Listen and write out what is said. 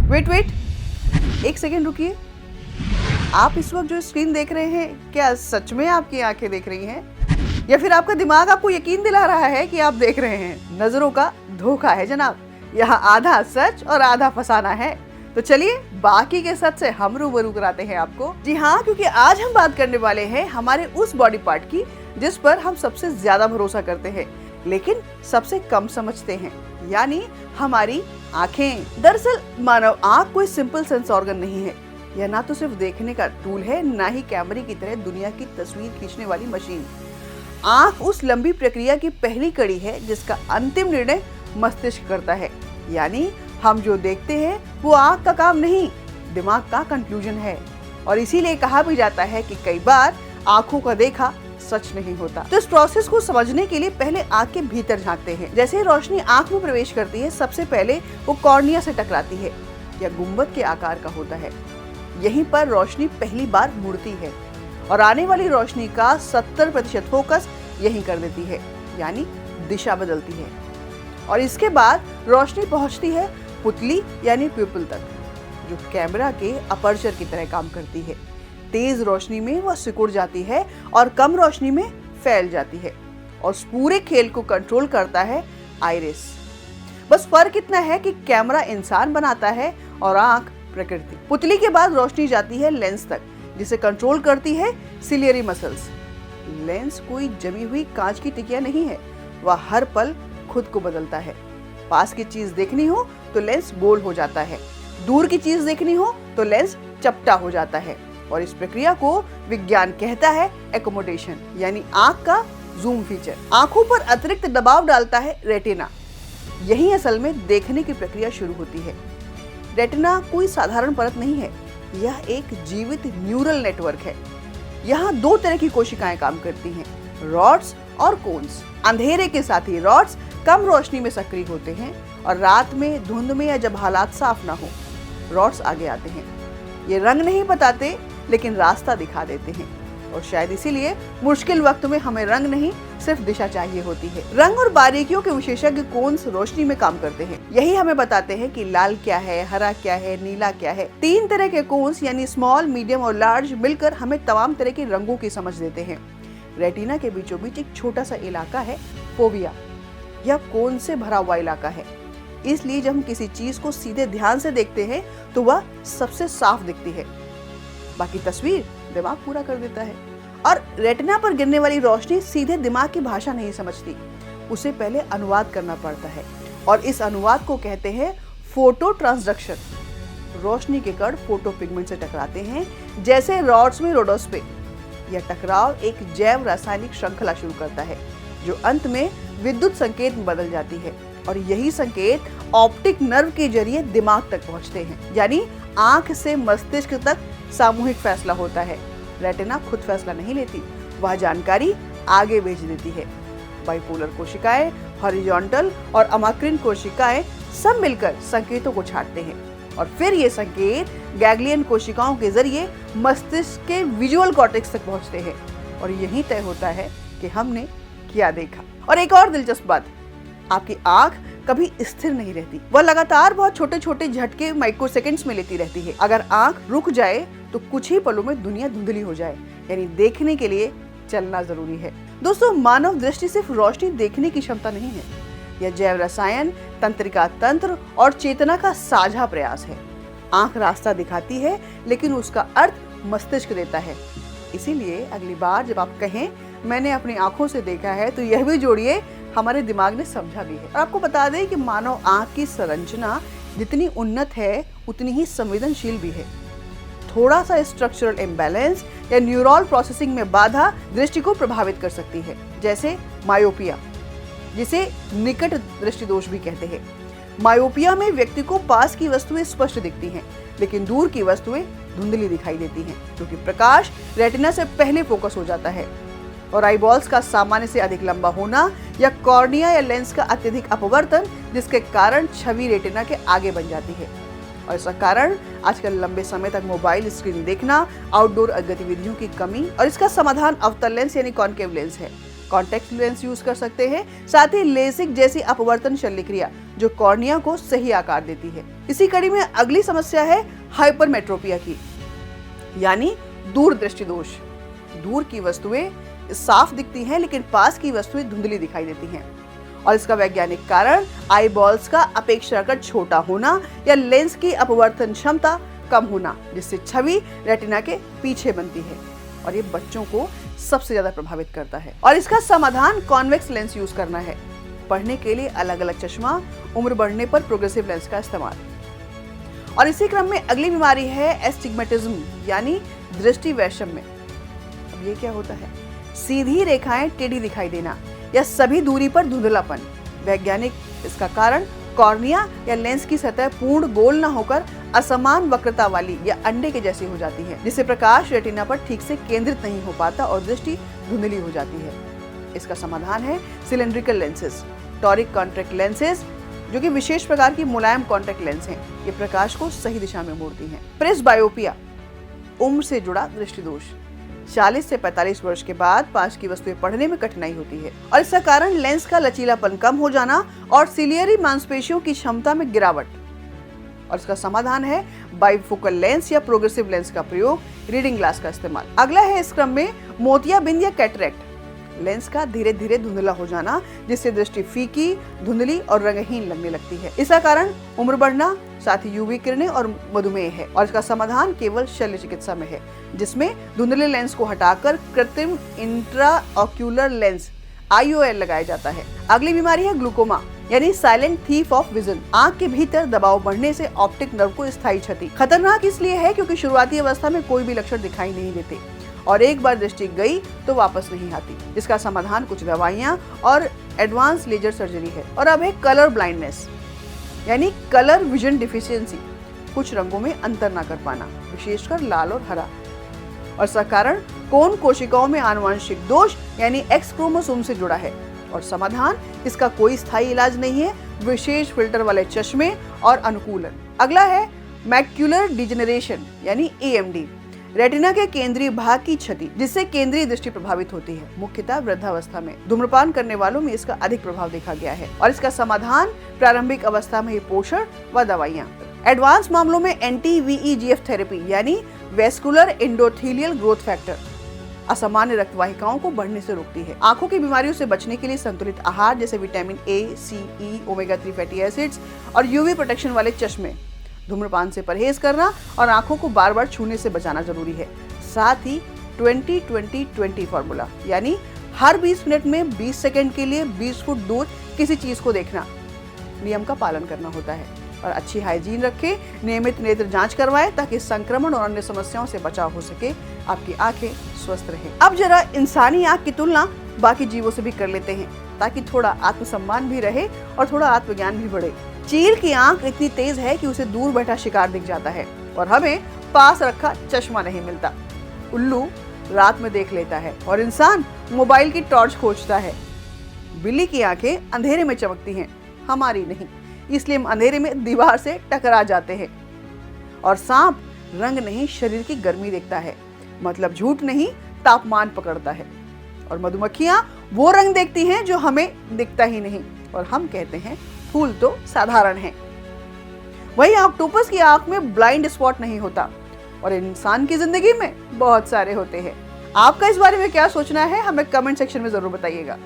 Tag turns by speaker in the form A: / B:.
A: Wait wait, एक second रुकिए। आप इस वक्त जो स्क्रीन देख रहे हैं, क्या सच में आपकी आंखें देख रही हैं या फिर आपका दिमाग आपको यकीन दिला रहा है कि आप देख रहे हैं? नजरों का धोखा है जनाब, यहाँ आधा सच और आधा फसाना है। तो चलिए बाकी के सच से हम रूबरू कराते हैं आपको। जी हाँ, क्योंकि आज हम बात करने वाले हैं हमारे उस बॉडी पार्ट की जिस पर हम सबसे ज्यादा भरोसा करते हैं लेकिन सबसे कम समझते हैं, यानी हमारी आंखें। दरअसल मानव आंख कोई सिंपल सेंस ऑर्गन नहीं है। यह ना तो सिर्फ देखने का टूल है, ना ही कैमरे की तरह दुनिया की तस्वीर खींचने वाली मशीन। आंख उस लंबी प्रक्रिया की पहली कड़ी है जिसका अंतिम निर्णय मस्तिष्क करता है। यानी हम जो देखते हैं वो आंख का काम नहीं, दिमाग का कंक्लूजन है। और इसीलिए कहा भी जाता है कि कई बार आंखों का देखा सच नहीं होता। तो इस प्रोसेस को समझने के लिए पहले आंख के भीतर झांकते हैं। जैसे रोशनी आंख में प्रवेश करती है, सबसे पहले वो कॉर्निया से टकराती है, या गुंबद के आकार का होता है। यहीं पर रोशनी पहली बार मुड़ती है और आने वाली रोशनी का 70% फोकस यहीं कर देती है, यानी दिशा बदलती है। और इसके बाद रोशनी पहुंचती है पुतली यानी प्यूपिल तक, जो कैमरा के अपर्चर की तरह काम करती है। तेज रोशनी में वह सिकुड़ जाती है और कम रोशनी में फैल जाती है। और इस पूरे खेल को कंट्रोल करता है आइरिस। बस फर्क इतना है कि कैमरा इंसान बनाता है और आंख प्रकृति। पुतली के बाद रोशनी जाती है लेंस तक, जिसे कंट्रोल करती है सिलियरी मसल्स। लेंस कोई जमी हुई कांच की टिकिया नहीं है, वह हर पल खुद को बदलता है। पास की चीज देखनी हो तो लेंस गोल हो जाता है, दूर की चीज देखनी हो तो लेंस चपटा हो जाता है। और इस प्रक्रिया को विज्ञान कहता है एकोमोडेशन, यानी आंख का जूम फीचर। आंखों पर अतिरिक्त दबाव डालता है रेटिना। यही असल में देखने की प्रक्रिया शुरू होती है। रेटिना कोई साधारण परत नहीं है, यह एक जीवित न्यूरल नेटवर्क है। यहाँ दो तरह की कोशिकाएं काम करती हैं, रॉड्स और कोन्स। अंधेरे के साथ ही रॉड्स कम रोशनी में सक्रिय होते हैं और रात में, धुंध में या जब हालात साफ ना हो, रॉड्स आगे आते हैं। ये रंग नहीं बताते लेकिन रास्ता दिखा देते हैं। और शायद इसीलिए मुश्किल वक्त में हमें रंग नहीं, सिर्फ दिशा चाहिए होती है। रंग और बारीकियों के विशेषज्ञ कोन्स रोशनी में काम करते हैं। यही हमें बताते हैं कि लाल क्या है, हरा क्या है, नीला क्या है। 3 तरह के कोन्स यानी स्मॉल, मीडियम और लार्ज मिलकर हमें तमाम तरह के रंगों की समझ देते हैं। रेटिना के बीचों बीच एक छोटा सा इलाका है फोविया। यह कोन से भरा हुआ इलाका है, इसलिए जब हम किसी चीज को सीधे ध्यान से देखते हैं तो वह सबसे साफ दिखती है। बाकी तस्वीर दिमाग पूरा कर देता है। और रेटिना पर गिरने वाली रोशनी सीधे दिमाग की भाषा नहीं समझती, उसे पहले अनुवाद करना पड़ता है। और इस अनुवाद को कहते हैं फोटो ट्रांसडक्शन। रोशनी के कण फोटो पिगमेंट से टकराते हैं, जैसे रॉड्स में रोडोस्पे। यह टकराव एक जैव रासायनिक श्रृंखला शुरू करता है, जो अंत में विद्युत संकेत में बदल जाती है। और यही संकेत ऑप्टिक नर्व के जरिए दिमाग तक पहुंचते हैं, यानी आंख से मस्तिष्क तक सामूहिक फैसला होता है। रेटिना खुद फैसला नहीं लेती, वह जानकारी आगे भेज देती है। बाइपोलर कोशिकाएं, हॉरिजॉन्टल और अमाक्रिन कोशिकाएं सब मिलकर संकेतों को छांटते हैं और फिर ये संकेत गैंग्लियन कोशिकाओं के जरिए मस्तिष्क के विजुअल कॉर्टेक्स तक पहुंचते हैं। और यही तय होता है कि हमने क्या देखा। और एक और दिलचस्प बात, आपकी आंख कभी स्थिर नहीं रहती, वह लगातार बहुत छोटे छोटे झटके माइक्रोसेकंड्स में लेती रहती है। अगर आंख रुक जाए तो कुछ ही पलों में दुनिया धुंधली हो जाए, यानी देखने के लिए चलना जरूरी है। दोस्तों, मानव दृष्टि सिर्फ रोशनी देखने की क्षमता नहीं है, यह जैव रसायन, तंत्रिका तंत्र और चेतना का साझा प्रयास है। आंख रास्ता दिखाती है लेकिन उसका अर्थ मस्तिष्क देता है। इसीलिए अगली बार जब आप कहें मैंने अपनी आंखों से देखा है, तो यह भी जोड़िए हमारे दिमाग ने समझा भी है। और आपको बता दें कि मानव आंख की संरचना जितनी उन्नत है उतनी ही संवेदनशील भी है। थोड़ा सा स्ट्रक्चरल इम्बैलेंस या न्यूरल प्रोसेसिंग में बाधा दृष्टि को प्रभावित कर सकती है, जैसे मायोपिया, जिसे निकट दृष्टि दोष भी कहते हैं। मायोपिया में व्यक्ति को पास की वस्तुएं स्पष्ट दिखती हैं, लेकिन दूर की वस्तुएं धुंधली दिखाई देती हैं, क्योंकि प्रकाश रेटिना से पहले फोकस हो जाता है। और आईबॉल्स का सामान्य से अधिक लंबा होना या कॉर्निया या लेंस का अत्यधिक अपवर्तन, जिसके कारण छवि रेटिना के आगे बन जाती है। और इसका कारण आजकल लंबे समय तक मोबाइल स्क्रीन देखना, आउटडोर गतिविधियों की कमी, और इसका समाधान अवतल लेंस यानी कॉनकेव लेंस है। कॉन्टेक्ट लेंस यूज कर सकते हैं, साथ ही लेसिक जैसी अपवर्तन शल्यक्रिया जो कॉर्निया को सही आकार देती है। इसी कड़ी में अगली समस्या है हाइपरमेट्रोपिया की, यानी दूरदृष्टि दोष। दूर की वस्तुएं साफ दिखती हैं, लेकिन पास की वस्तुएं धुंधली दिखाई देती हैं। और इसका वैज्ञानिक कारण आई बॉल्स का अपेक्षाकृत छोटा होना या लेंस की अपवर्तन क्षमता कम होना, जिससे छवि रेटिना के पीछे बनती है और ये बच्चों को सबसे ज्यादा प्रभावित करता है। और इसका समाधान कॉन्वेक्स लेंस यूज करना है। पढ़ने के लिए अलग अलग चश्मा, उम्र बढ़ने पर प्रोग्रेसिव लेंस का इस्तेमाल। और इसी क्रम में अगली बीमारी है एस्टिग्मेटिज्म, यानी दृष्टि वैषम्य। अब ये क्या होता है? सीधी रेखाएं टेढ़ी दिखाई देना या सभी दूरी पर धुंधलापन। वैज्ञानिक इसका कारण कॉर्निया या लेंस की सतह पूर्ण गोल न होकर असमान वक्रता वाली या अंडे के जैसी हो जाती है, जिससे प्रकाश रेटिना पर ठीक से केंद्रित नहीं हो पाता और दृष्टि धुंधली हो जाती है। इसका समाधान है cylindrical lenses, toric contact lenses, जो कि विशेष प्रकार की मुलायम कॉन्टैक्ट लेंस हैं। ये प्रकाश को सही दिशा में मोड़ती हैं। प्रेसबायोपिया, उम्र से जुड़ा दृष्टि दोष। 40 से 45 वर्ष के बाद पास की वस्तुएं पढ़ने में कठिनाई होती है और इसका कारण लेंस का लचीलापन कम हो जाना और सिलियरी मांसपेशियों की क्षमता में गिरावट। और इसका समाधान है बाइफोकल लेंस या प्रोग्रेसिव लेंस का प्रयोग, रीडिंग ग्लास का इस्तेमाल। अगला है इस क्रम में मोतियाबिंद या कैटरेक्ट, लेंस का धीरे धीरे धुंधला हो जाना, जिससे दृष्टि फीकी, धुंधली और रंगहीन लगने लगती है। इसका कारण उम्र बढ़ना, साथ ही यूवी किरणें और मधुमेह है। और इसका समाधान केवल शल्य चिकित्सा में है, जिसमें धुंधले लेंस को हटाकर कृत्रिम इंट्राऑक्यूलर लेंस IOL लगाया जाता है। अगली बीमारी है ग्लूकोमा, यानी साइलेंट थीफ ऑफ विजन। आंख के भीतर दबाव बढ़ने से ऑप्टिक नर्व को स्थायी क्षति। खतरनाक इसलिए है क्योंकि शुरुआती अवस्था में कोई भी लक्षण दिखाई नहीं देते और एक बार दृष्टि गई तो वापस नहीं आती। इसका समाधान कुछ दवाइयाँ और एडवांस लेजर सर्जरी है। और अब है कलर ब्लाइंडनेस, यानी कलर विजन डिफिशियंसी, कुछ रंगों में अंतर न कर पाना, विशेषकर लाल और हरा। और इसका कारण कोन कोशिकाओं में आनुवंशिक दोष यानी एक्स क्रोमोसोम से जुड़ा है। और समाधान, इसका कोई स्थायी इलाज नहीं है, विशेष फिल्टर वाले चश्मे और अनुकूलन। अगला है मैक्युलर डिजेनरेशन यानी AMD, रेटिना के केंद्रीय भाग की क्षति, जिससे केंद्रीय दृष्टि प्रभावित होती है, मुख्यतः वृद्धावस्था में। धूम्रपान करने वालों में इसका अधिक प्रभाव देखा गया है। और इसका समाधान प्रारंभिक अवस्था में ही पोषण व दवाइयाँ। एडवांस मामलों में anti-VEGF थेरेपी यानी वेस्कुलर एंडोथेलियल ग्रोथ फैक्टर असामान्य रक्तवाहिकाओं को बढ़ने से रोकती है। आंखों की बीमारियों से बचने के लिए संतुलित आहार जैसे vitamin A, C, E, omega 3 fatty acids और UV प्रोटेक्शन वाले चश्मे, धूम्रपान से परहेज करना और आंखों को बार बार छूने से बचाना जरूरी है। साथ ही 20-20-20 फॉर्मूला, यानी हर 20 मिनट में 20 सेकंड के लिए 20 फुट दूर किसी चीज को देखना, नियम का पालन करना होता है। और अच्छी हाइजीन रखें, नियमित नेत्र जांच करवाएं ताकि संक्रमण और अन्य समस्याओं से बचाव हो सके, आपकी आंखें स्वस्थ रहें। अब जरा इंसानी आंख की तुलना बाकी जीवों से भी कर लेते हैं ताकि थोड़ा आत्मसम्मान भी रहे और थोड़ा आत्मज्ञान भी बढ़े। चील की आंख इतनी तेज है कि उसे दूर बैठा शिकार दिख जाता है और हमें पास रखा चश्मा नहीं मिलता। उल्लू रात में देख लेता है और इंसान मोबाइल की टॉर्च खोजता है। बिल्ली की आंखें अंधेरे में चमकती हैं, हमारी नहीं, इसलिए हम अंधेरे में दीवार से टकरा जाते हैं। और सांप रंग नहीं, शरीर की गर्मी देखता है, मतलब झूठ नहीं, तापमान पकड़ता है। और मधुमक्खियां वो रंग देखती हैं जो हमें दिखता ही नहीं और हम कहते हैं फूल तो साधारण है। वही ऑक्टोपस की आंख में ब्लाइंड स्पॉट नहीं होता और इंसान की जिंदगी में बहुत सारे होते हैं। आपका इस बारे में क्या सोचना है, हमें कमेंट सेक्शन में जरूर बताइएगा।